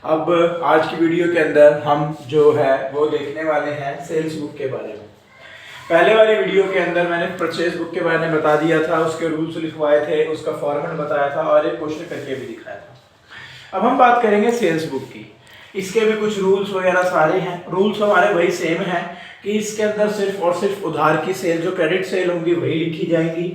अब आज की वीडियो के अंदर हम जो है वो देखने वाले हैं सेल्स बुक के बारे में। पहले वाली वीडियो के अंदर मैंने परचेज बुक के बारे में बता दिया था, उसके रूल्स लिखवाए थे, उसका फॉर्मेट बताया था और एक क्वेश्चन करके भी दिखाया था। अब हम बात करेंगे सेल्स बुक की। इसके भी कुछ रूल्स वगैरह सारे हैं। रूल्स हमारे वही सेम हैं कि इसके अंदर सिर्फ और सिर्फ उधार की सेल, जो क्रेडिट सेल होंगी वही लिखी जाएंगी,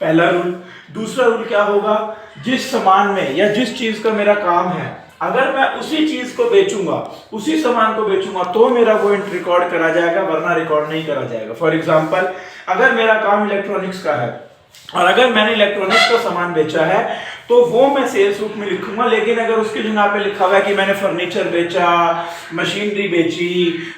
पहला रूल। दूसरा रूल क्या होगा, जिस सामान में या जिस चीज का मेरा काम है, अगर मैं उसी चीज को बेचूंगा, उसी सामान को बेचूंगा तो मेरा वो रिकॉर्ड करा जाएगा, वरना रिकॉर्ड नहीं करा जाएगा। फॉर एग्जांपल, अगर मेरा काम इलेक्ट्रॉनिक्स का है और अगर मैंने इलेक्ट्रॉनिक्स का सामान बेचा है तो वो मैं सेल्स बुक में लिखूंगा। लेकिन अगर उसकी जगह पे लिखा हुआ है कि मैंने फर्नीचर बेचा, मशीनरी बेची,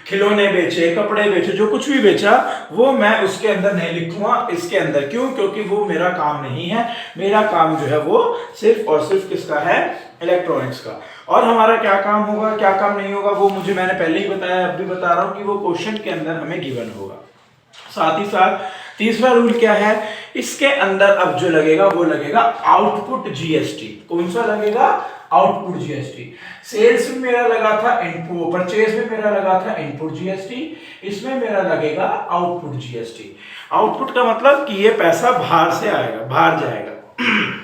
खिलौने बेचे, कपड़े बेचे, जो कुछ भी बेचा, वो मैं उसके अंदर नहीं लिखूंगा इसके अंदर। क्यों? क्योंकि वो मेरा काम नहीं है। मेरा काम जो है वो सिर्फ और सिर्फ किसका है? इलेक्ट्रॉनिक्स का। और हमारा क्या काम होगा, क्या काम नहीं होगा, वो मैंने पहले ही बताया, अब भी बता रहा हूं कि वो क्वेश्चन के अंदर हमें गिवन होगा। साथ ही साथ तीसरा रूल क्या है, इसके अंदर अब जो लगेगा वो लगेगा आउटपुट जीएसटी। कौन सा लगेगा? Output GST. सेल्स में मेरा लगा था इनपुट, परचेज में मेरा लगा था इनपुट जीएसटी, इसमें मेरा लगेगा आउटपुट जीएसटी। आउटपुट का मतलब कि ये पैसा बाहर से आएगा, बाहर जाएगा।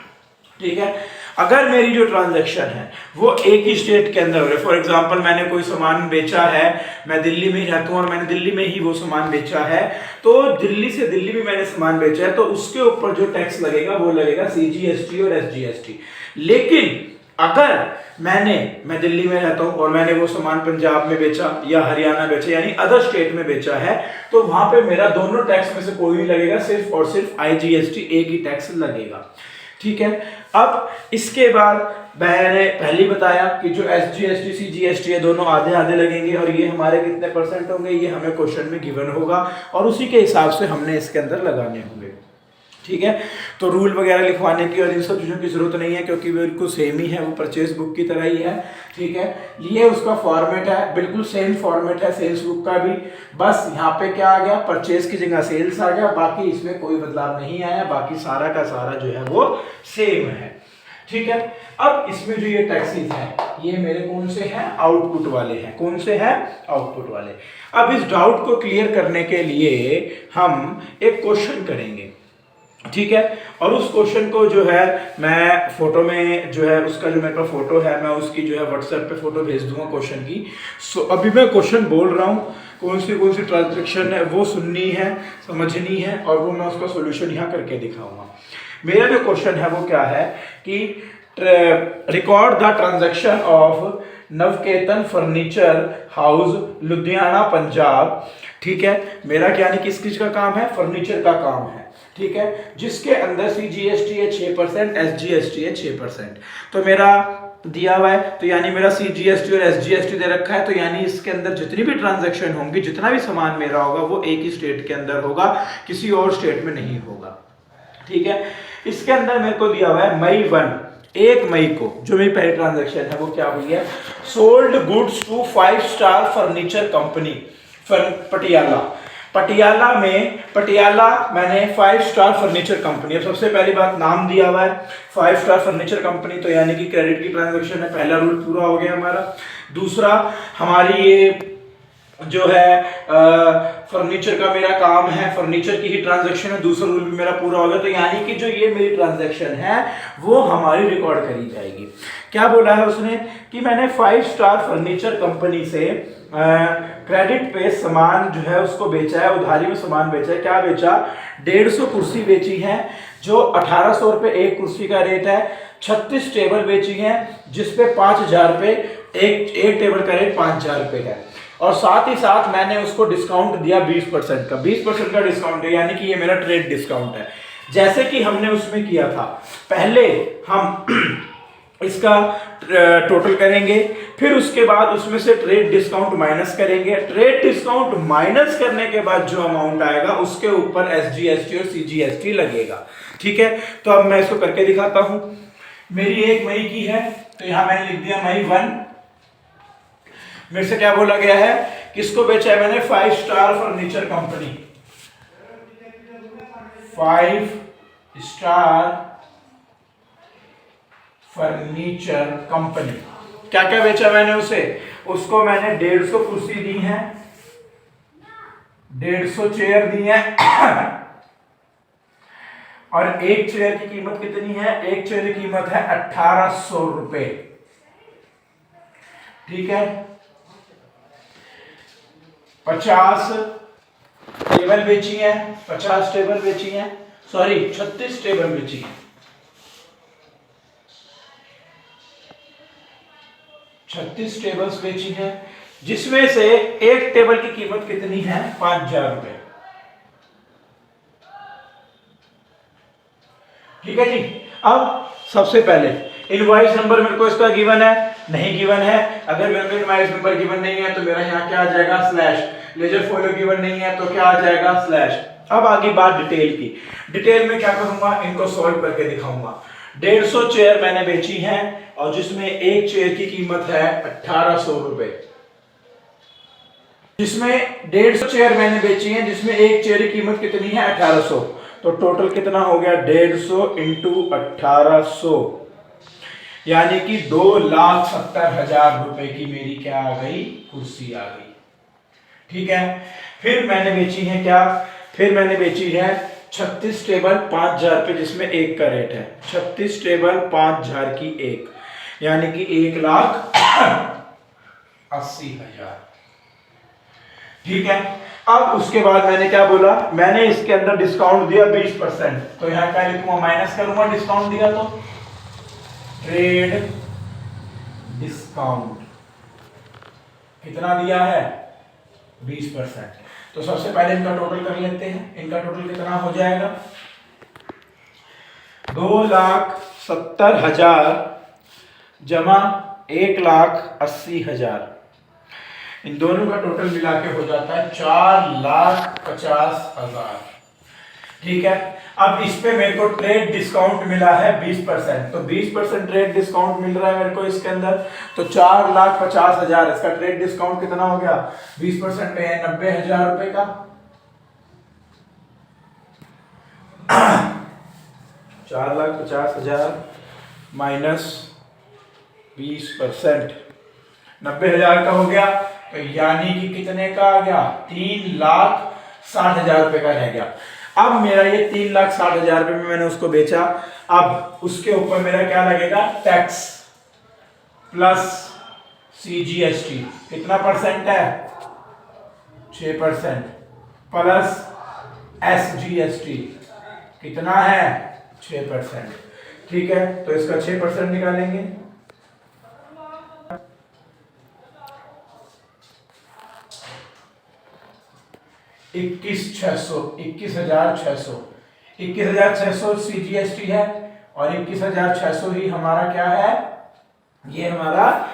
ठीक है। अगर मेरी जो ट्रांजैक्शन है वो एक ही स्टेट के अंदर हो रही है, फॉर एग्जांपल मैंने कोई सामान बेचा है, मैं दिल्ली में ही रहता हूँ और मैंने दिल्ली में ही वो सामान बेचा है, तो दिल्ली से दिल्ली में मैंने सामान बेचा है तो उसके ऊपर जो टैक्स लगेगा वो लगेगा सीजीएसटी और एसजीएसटी। लेकिन अगर मैं दिल्ली में रहता हूं और मैंने वो सामान पंजाब में बेचा या हरियाणा बेचा, यानी अदर स्टेट में बेचा है, तो वहां पे मेरा दोनों टैक्स में से कोई नहीं लगेगा, सिर्फ और सिर्फ आईजीएसटी एक ही टैक्स लगेगा। ठीक है। अब इसके बाद मैंने पहले ही बताया कि जो एसजीएसटी सीजीएसटी है दोनों आधे आधे लगेंगे और ये हमारे कितने परसेंट होंगे ये हमें क्वेश्चन में गिवन होगा और उसी के हिसाब से हमने इसके अंदर लगाने होंगे। ठीक है। तो रूल वगैरह लिखवाने की और इन सब चीज़ों की जरूरत नहीं है क्योंकि वो बिल्कुल सेम ही है, वो परचेज बुक की तरह ही है। ठीक है। ये उसका फॉर्मेट है, बिल्कुल सेम फॉर्मेट है सेल्स बुक का भी। बस यहाँ पे क्या आ गया, परचेज की जगह सेल्स आ गया, बाकी इसमें कोई बदलाव नहीं आया, बाकी सारा का सारा जो है वो सेम है। ठीक है। अब इसमें जो ये टैक्सेस हैं ये मेरे कौन से हैं? आउटपुट वाले हैं। कौन से हैं? आउटपुट वाले। अब इस डाउट को क्लियर करने के लिए हम एक क्वेश्चन करेंगे। ठीक है। और उस क्वेश्चन को जो है मैं फोटो में जो है उसका जो मेरे पास फोटो है मैं उसकी जो है व्हाट्सएप पे फोटो भेज दूंगा क्वेश्चन की। अभी मैं क्वेश्चन बोल रहा हूँ, कौन सी ट्रांजैक्शन है वो सुननी है, समझनी है और वो मैं उसका सोल्यूशन यहाँ करके दिखाऊंगा। मेरा जो क्वेश्चन है वो क्या है कि record the transaction of Navketan furniture house Ludhiana Punjab. ठीक है। मेरा क्या नहीं किस चीज का काम है? फर्नीचर का काम है। ठीक है। जिसके अंदर सीजीएसटी है 6%, एसजीएसटी है 6%। तो मेरा दिया हुआ है, तो यानी मेरा सीजीएसटी और एसजीएसटी दे रखा है, तो यानी इसके अंदर जितनी भी ट्रांजैक्शन होंगी, जितना भी सामान मेरा होगा वो एक ही स्टेट के अंदर होगा, किसी और स्टेट में नहीं होगा। ठीक है। इसके अंदर मेरे को दिया हुआ है मई 1 मई को जो मेरी पहली ट्रांजैक्शन है वो क्या हुई है, sold goods to 5 star furniture company Patiala. Patiala मैंने 5 स्टार फर्नीचर कंपनी। अब सबसे पहली बात, नाम दिया हुआ है 5 स्टार फर्नीचर कंपनी, तो यानी कि क्रेडिट की ट्रांजैक्शन है, पहला रूल पूरा हो गया हमारा। दूसरा, हमारी ये जो है फर्नीचर का मेरा काम है, फर्नीचर की ही ट्रांजैक्शन है, दूसरा रूल भी मेरा पूरा हो गया। तो यानी कि जो ये मेरी ट्रांजैक्शन है वो हमारी रिकॉर्ड करी जाएगी। क्या बोला है उसने कि मैंने 5 स्टार फर्नीचर कंपनी से क्रेडिट पे सामान जो है उसको बेचा है, उधारी में सामान बेचा है। क्या बेचा? 150 कुर्सी बेची है जो 1800 रुपये एक कुर्सी का रेट है। 36 टेबल बेची है जिसपे 5000 रुपये, एक टेबल का रेट 5000 रुपये है। और साथ ही साथ मैंने उसको डिस्काउंट दिया 20% का, 20% का डिस्काउंट है, यानी कि ये मेरा ट्रेड डिस्काउंट है। जैसे कि हमने उसमें किया था, पहले हम इसका टोटल करेंगे, फिर उसके बाद उसमें से ट्रेड डिस्काउंट माइनस करेंगे। ट्रेड डिस्काउंट माइनस करने के बाद जो अमाउंट आएगा उसके ऊपर एसजीएसटी और सीजीएसटी लगेगा। ठीक है। तो अब मैं इसको करके दिखाता हूं। मेरी 1 मई की है तो यहां मैंने लिख दिया मई 1। मेरे से क्या बोला गया है, किसको बेचा है मैंने? 5 star furniture company, 5 star furniture company. क्या क्या बेचा मैंने उसे, उसको मैंने 150 कुर्सी दी है, 150 चेयर दी है और एक चेयर की कीमत कितनी है, एक चेयर की कीमत है 1800 रुपए। ठीक है, 50 टेबल बेची है, 50 टेबल बेची है, सॉरी 36 टेबल बेची है, 36 टेबल्स बेची है, जिसमें से एक टेबल की कीमत कितनी है, 5000 रुपए। ठीक है जी। अब सबसे पहले इनवॉइस नंबर मेरे को इसका गिवन है, नहीं गिवन है, अगर मेरे को इनवॉइस नंबर गिवन नहीं है तो मेरा यहाँ क्या आ जाएगा, स्लैश। लेजर फॉलो गिवन नहीं है तो क्या आ जाएगा, स्लैश। अब आगे बात डिटेल की, डिटेल में क्या करूंगा, इनको सॉल्व करके दिखाऊंगा। 150 चेयर मैंने बेची है और जिसमें एक चेयर की कीमत है 1800 रुपए, जिसमें 150 चेयर मैंने बेची है जिसमें एक चेयर की कीमत कितनी है, 1800, तो टोटल कितना हो गया, 150 इंटू 1800, यानी कि 2,70,000 रुपए की मेरी क्या आ गई, कुर्सी आ गई। ठीक है, फिर मैंने बेची है क्या, फिर मैंने बेची है 36 टेबल 5000 रुपए, जिसमें एक का रेट है 36 टेबल 5000 की एक, यानी कि 1,80,000। ठीक है, अब उसके बाद मैंने क्या बोला, मैंने इसके अंदर डिस्काउंट दिया 20%, तो यहां क्या लिखूंगा, माइनस करूंगा, डिस्काउंट दिया तो ट्रेड डिस्काउंट कितना दिया है, 20%। तो सबसे पहले इनका टोटल कर लेते हैं, इनका टोटल कितना हो जाएगा, 2,70,000 जमा 1,80,000, इन दोनों का टोटल मिला के हो जाता है 4,50,000। ठीक है, अब इस पे मेरे को ट्रेड डिस्काउंट मिला है 20%, तो 20% ट्रेड डिस्काउंट मिल रहा है मेरे को इसके अंदर, तो 4,50,000, इसका ट्रेड डिस्काउंट कितना हो गया, 20% पे है 90,000 रुपए का, 4,50,000 माइनस 20%, 90,000 का हो गया, तो यानी कि कितने का आ गया, 3,60,000 रुपए का रह गया। अब मेरा ये 3,60,000 रुपए में मैंने उसको बेचा, अब उसके ऊपर मेरा क्या लगेगा, टैक्स प्लस CGST, कितना परसेंट है, 6%, प्लस SGST कितना है, 6%। ठीक है, तो इसका 6% निकालेंगे, 21,600 CGST है और 21,600 ही हमारा क्या है, ये हमारा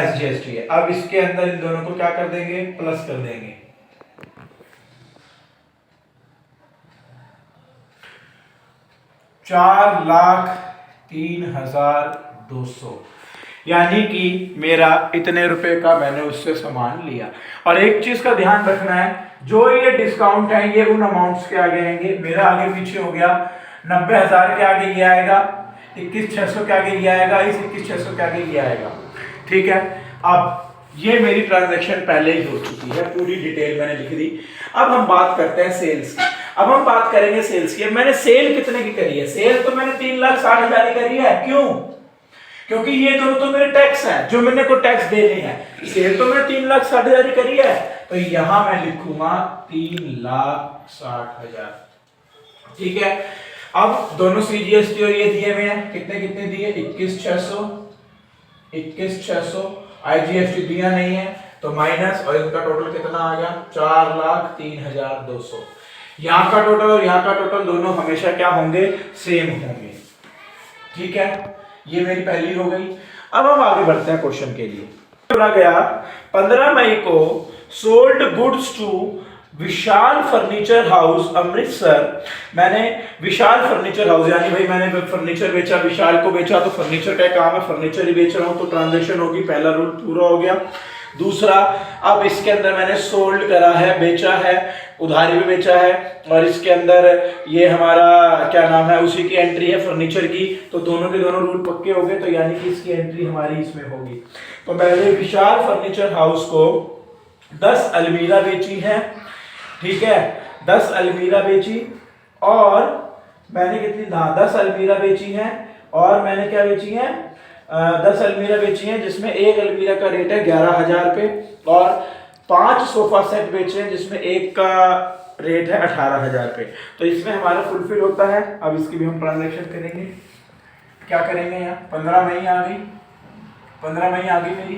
SGST है। अब इसके अंदर इन दोनों को क्या कर देंगे, प्लस कर देंगे, 4,03,200, यानी कि मेरा इतने रुपए का मैंने उससे सामान लिया। और एक चीज का ध्यान रखना है, जो ये डिस्काउंट है ये उन अमाउंट्स के आगे आएंगे, मेरा आगे पीछे हो गया, 90,000 के आगे ये आएगा, 21,600 के आगे ये आएगा, इस 21,600 के आगे ये आएगा। ठीक है, अब ये मेरी ट्रांजैक्शन पहले ही हो चुकी है, पूरी डिटेल मैंने लिख दी। अब हम बात करते हैं सेल्स की, अब हम बात करेंगे सेल्स की। मैंने सेल कितने की करी है, सेल तो मैंने 3,60,000 की करी है, क्यों, क्योंकि ये दोनों तो मेरे टैक्स हैं जो मैंने को टैक्स देने हैं, सेल तो मैंने 3,60,000 की करी है, तो यहां मैं लिखूंगा 3,60,000। ठीक है, अब दोनों CGST और ये दिए हुए हैं, कितने कितने दिए, 21,600, IGST दिया नहीं है तो माइनस, और इनका टोटल कितना आ गया, 4,03,200। यहाँ का टोटल और यहाँ का टोटल दोनों हमेशा क्या होंगे, सेम होंगे। ठीक है, ये मेरी पहली हो गई। अब हम आगे बढ़ते हैं क्वेश्चन के लिए। बोला गया 15 मई को sold goods to Vishal furniture house Amritsar. मैंने विशाल फर्नीचर हाउस, यानी भाई मैंने फर्नीचर बेचा, विशाल को बेचा, तो फर्नीचर का काम है, फर्नीचर ही बेच रहा हूं, तो ट्रांजैक्शन होगी, पहला रूल पूरा हो गया। दूसरा, अब इसके अंदर मैंने सोल्ड करा है, बेचा है, उधारी भी बेचा है, और इसके अंदर ये हमारा क्या नाम है, उसी की एंट्री है फर्नीचर की, तो दोनों के दोनों रूल पक्के हो गए, तो यानी कि इसकी एंट्री हमारी इसमें होगी। तो मैंने विशाल फर्नीचर हाउस को 10 अलमीरा बेची है, ठीक है, 10 अलमीरा बेची, और मैंने कितनी, 10 अलमीरा बेची है, और मैंने क्या बेची है, 10 अलमीरा बेची हैं, जिसमें एक अलमीरा का रेट है 11,000 रुपये, और 5 सोफा सेट बेचे हैं जिसमें एक का रेट है 18,000 रुपये। तो इसमें हमारा फुलफिल होता है। अब इसकी भी हम ट्रांजैक्शन करेंगे। क्या करेंगे, यहाँ 15 मई आ गई, 15 मई आ गई मेरी,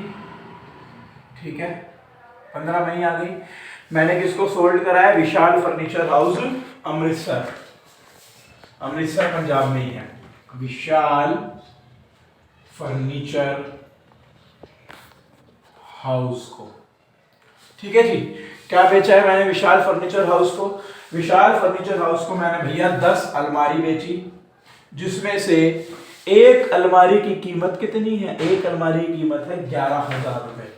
ठीक है, 15 मई आ गई। मैंने किसको सोल्ड कराया, विशाल फर्नीचर हाउस अमृतसर, अमृतसर पंजाब में ही है, विशाल फर्नीचर हाउस को, ठीक है जी। क्या बेचा है मैंने विशाल फर्नीचर हाउस को, विशाल फर्नीचर हाउस को मैंने भैया 10 अलमारी बेची, जिसमें से एक अलमारी की कीमत कितनी है, एक अलमारी की कीमत है 11,000 रुपए।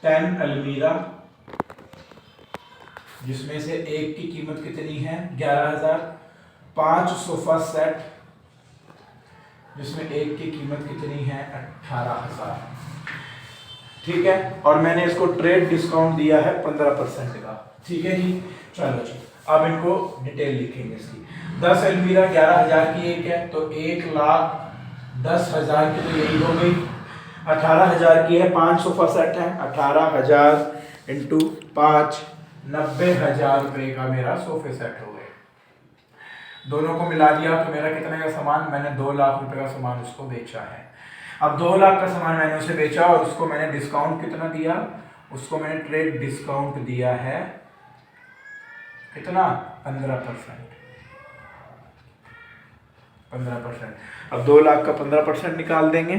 10 अलमीरा, जिसमें से एक की कीमत कितनी है 11,000, 5 सोफा सेट, जिसमें एक की कीमत कितनी है 18,000, ठीक है, और मैंने इसको ट्रेड डिस्काउंट दिया है 15% का, ठीक है जी। चलो जी, अब इनको डिटेल लिखेंगे इसकी। 10 अलमीरा 11,000 की एक है, तो 1,10,000 की तो यही हो गई। 18,000 की है, 5 सोफा सेट है, 18,000 इंटू 5, 90,000 रुपये का मेरा सोफे सेट हो गए। दोनों को मिला दिया तो मेरा कितने का सामान, मैंने 2 लाख रुपए का सामान उसको बेचा है। अब 2 लाख का सामान मैंने उसे बेचा, और उसको मैंने डिस्काउंट कितना दिया, उसको मैंने ट्रेड डिस्काउंट दिया है कितना, 15%, 15%। अब 2 लाख का 15% निकाल देंगे,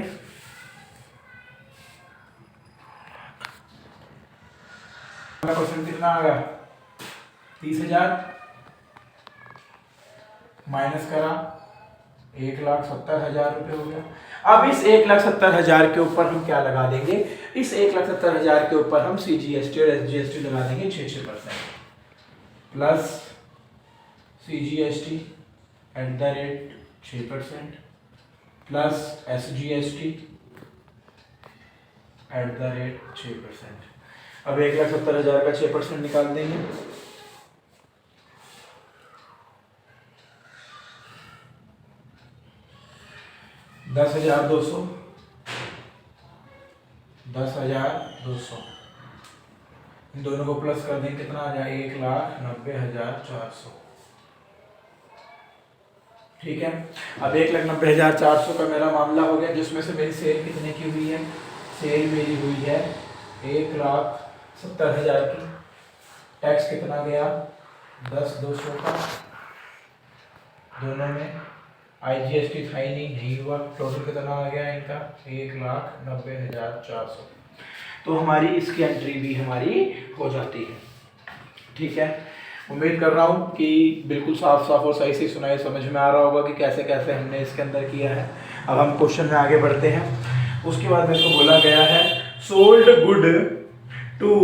15% कितना आ गया, 30,000, माइनस करा 1,70,000 रुपये हो गया। अब इस 1,70,000 के ऊपर हम क्या लगा देंगे, इस 1,70,000 के ऊपर हम CGST और SGST लगा देंगे 6% plus CGST at the rate 6% plus SGST at the rate 6%। अब 1,70,000 का 6% निकाल देंगे, 10,200, 10,200, इन दोनों को प्लस कर देंगे, कितना आ जाए 1,90,400, ठीक है। अब 1,90,400 का मेरा मामला हो गया, जिसमें से मेरी सेल कितने की हुई है, सेल मेरी हुई है 1,70,000 की। टैक्स कितना गया 10,200 का, दोनों में IGST था ही नहीं हुआ, टोटल कितना आ गया इनका 1,90,400। तो हमारी इसकी एंट्री भी हमारी हो जाती है, ठीक है। उम्मीद कर रहा हूँ कि बिल्कुल साफ साफ और सही से सुनाई समझ में आ रहा होगा कि कैसे कैसे हमने इसके अंदर किया है। अब हम क्वेश्चन में आगे बढ़ते हैं। उसके बाद मेरे को बोला गया है sold good to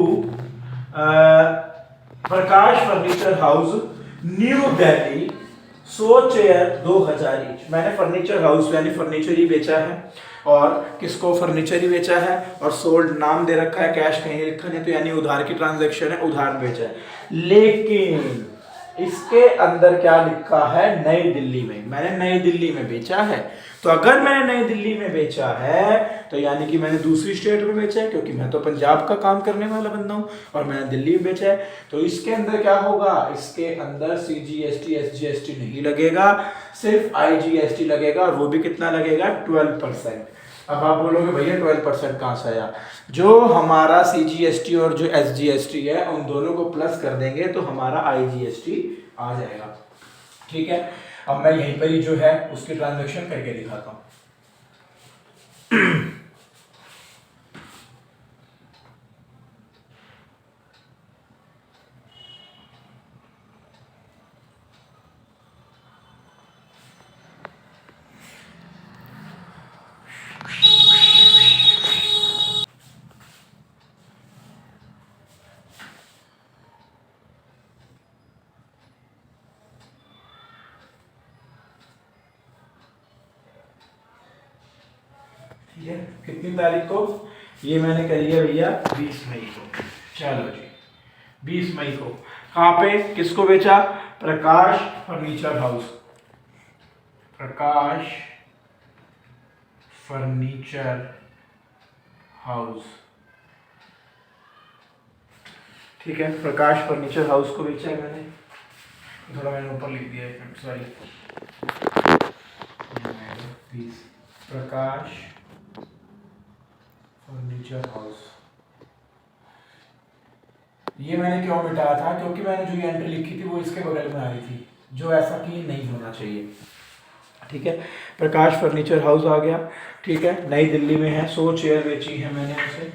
Prakash furniture house New Delhi 100 chair 2,000 each. मैंने फर्नीचर हाउस यानी फर्नीचर ही बेचा है, और किसको फर्नीचर ही बेचा है, और सोल्ड नाम दे रखा है, कैश कहीं लिखा नहीं, तो यानी उधार की ट्रांजैक्शन है, उधार बेचा है। लेकिन इसके अंदर क्या लिखा है, नई दिल्ली में, मैंने नई दिल्ली में बेचा है। तो अगर मैंने नई दिल्ली में बेचा है तो यानी कि मैंने दूसरी स्टेट में बेचा है, क्योंकि मैं तो पंजाब का काम करने वाला बंदा हूं, और मैंने दिल्ली में बेचा है। तो इसके अंदर क्या होगा, इसके अंदर CGST SGST नहीं लगेगा, सिर्फ IGST लगेगा, और वो भी कितना लगेगा 12%। अब आप बोलोगे भैया 12% कहाँ से आया, जो हमारा CGST और जो SGST है उन दोनों को प्लस कर देंगे तो हमारा IGST आ जाएगा, ठीक है। अब मैं यहीं पर ही जो है उसकी ट्रांजैक्शन करके दिखाता हूँ। ठीक है, कितनी तारीख को? ये मैंने करी है भैया 20 मई को। चलो जी, 20 मई को। कहाँ पे, किसको बेचा? प्रकाश फर्नीचर हाउस। प्रकाश फर्नीचर हाउस, ठीक है, प्रकाश फर्नीचर हाउस को बेचा है मैंने। थोड़ा मैंने ऊपर लिख दिया है, सॉरी। प्रकाश फर्नीचर हाउस, ये मैंने क्यों मिटाया था? क्योंकि मैंने जो ये एंट्री लिखी थी वो इसके बगल में आ रही थी, जो ऐसा कि नहीं होना चाहिए। ठीक है, प्रकाश फर्नीचर हाउस आ गया। ठीक है, नई दिल्ली में है। 100 चेयर बेची है मैंने उसे,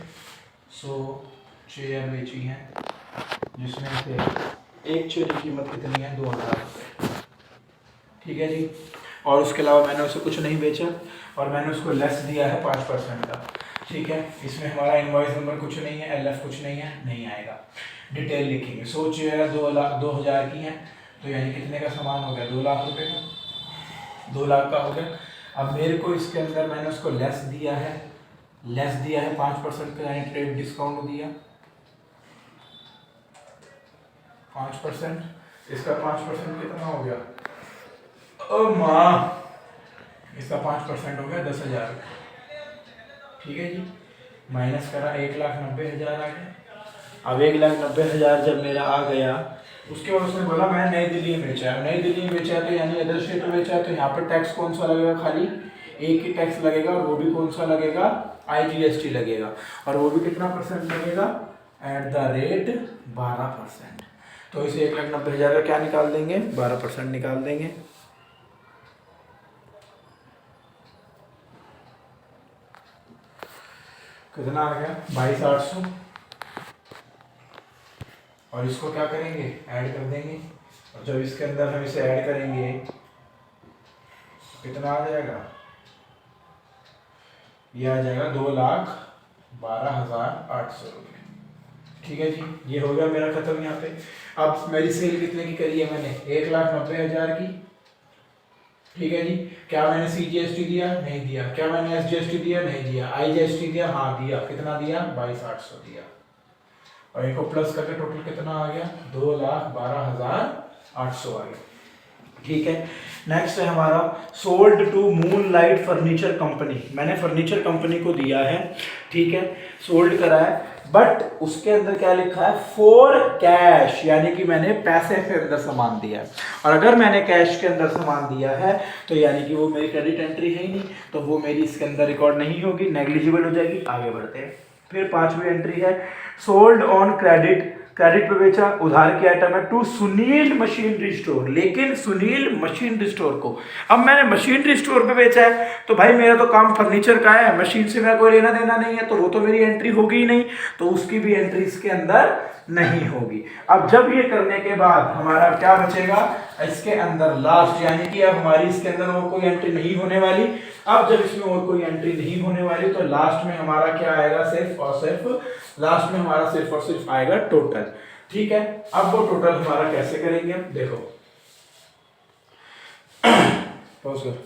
100 चेयर बेची है, जिसमें से एक चेयर की कीमत कितनी है? 2000 रुपये। ठीक है जी, और उसके अलावा मैंने उसे कुछ नहीं बेचा और मैंने उसको लेस दिया है 5% का। ठीक है, इसमें हमारा इनवॉइस नंबर कुछ नहीं है, एलएफ कुछ नहीं है, नहीं आएगा। डिटेल लिखेंगे। 100 चेयर 2000 की हैं, तो यानी कितने का सामान हो गया? 2 लाख रुपए का, 2 लाख का हो गया। अब मेरे को इसके अंदर मैंने उसको लेस दिया है, 5% का, यानी ट्रेड डिस्काउंट दिया 5%। इसका 5% कितना हो गया? ओ माँ, इसका 5% हो गया 10,000। ठीक है जी, माइनस करा 1,90,000 आ गया। अब 1,90,000 जब मेरा आ गया, उसके बाद उसने बोला मैं नई दिल्ली में बेचा है। नई दिल्ली में बेचा है तो यानी अदर स्टेट में बेचा है, तो यहाँ पर टैक्स कौन सा लगेगा? खाली एक ही टैक्स लगेगा, और वो भी कौन सा लगेगा? IGST लगेगा। और वो भी कितना % लगेगा? At the rate 12%। तो इसे 1,90,000 का क्या निकाल देंगे? 12% निकाल देंगे। कितना आ गया? 22,800। और इसको क्या करेंगे? ऐड कर देंगे। और जब इसके अंदर हम इसे ऐड करेंगे कितना आ जाएगा? ये आ जाएगा 2,12,800 रुपये। ठीक है जी, ये हो गया मेरा खत्म। यहाँ पे अब मेरी सेल कितने की करी है मैंने? 1,90,000 की। ठीक है जी, क्या मैंने CGST दिया? नहीं दिया। क्या मैंने SGST दिया? नहीं दिया। IGST दिया? हाँ दिया। कितना दिया? 22,800 दिया। और इनको प्लस करके टोटल कितना आ गया? 2,12,800 आ गया। ठीक है, नेक्स्ट है हमारा sold to moonlight furniture company. मैंने फर्नीचर कंपनी को दिया है, ठीक है, सोल्ड करा है, बट उसके अंदर क्या लिखा है? फॉर कैश, यानी कि मैंने पैसे के अंदर सामान दिया है। और अगर मैंने कैश के अंदर सामान दिया है तो यानी कि वो मेरी क्रेडिट एंट्री है ही नहीं, तो वो मेरी इसके अंदर रिकॉर्ड नहीं होगी, नेग्लिजिबल हो जाएगी। आगे बढ़ते हैं। फिर 5वीं एंट्री है सोल्ड ऑन क्रेडिट। क्रेडिट पे बेचा, उधार की आइटम है, टू सुनील मशीनरी स्टोर। लेकिन सुनील मशीनरी स्टोर को, अब मैंने मशीनरी स्टोर पे बेचा है तो भाई मेरा तो काम फर्नीचर का है, मशीन से मेरा कोई लेना देना नहीं है, तो वो तो मेरी एंट्री होगी ही नहीं, तो उसकी भी एंट्री इसके अंदर नहीं होगी। अब जब ये करने के बाद हमारा क्या बचेगा इसके अंदर? लास्ट, यानी कि अब हमारी इसके अंदर और कोई एंट्री नहीं होने वाली। अब जब इसमें और कोई एंट्री नहीं होने वाली तो लास्ट में हमारा क्या आएगा? सिर्फ और सिर्फ लास्ट में हमारा सिर्फ और सिर्फ आएगा टोटल। ठीक है, अब वो टोटल हमारा कैसे करेंगे? देखो, पॉज कर।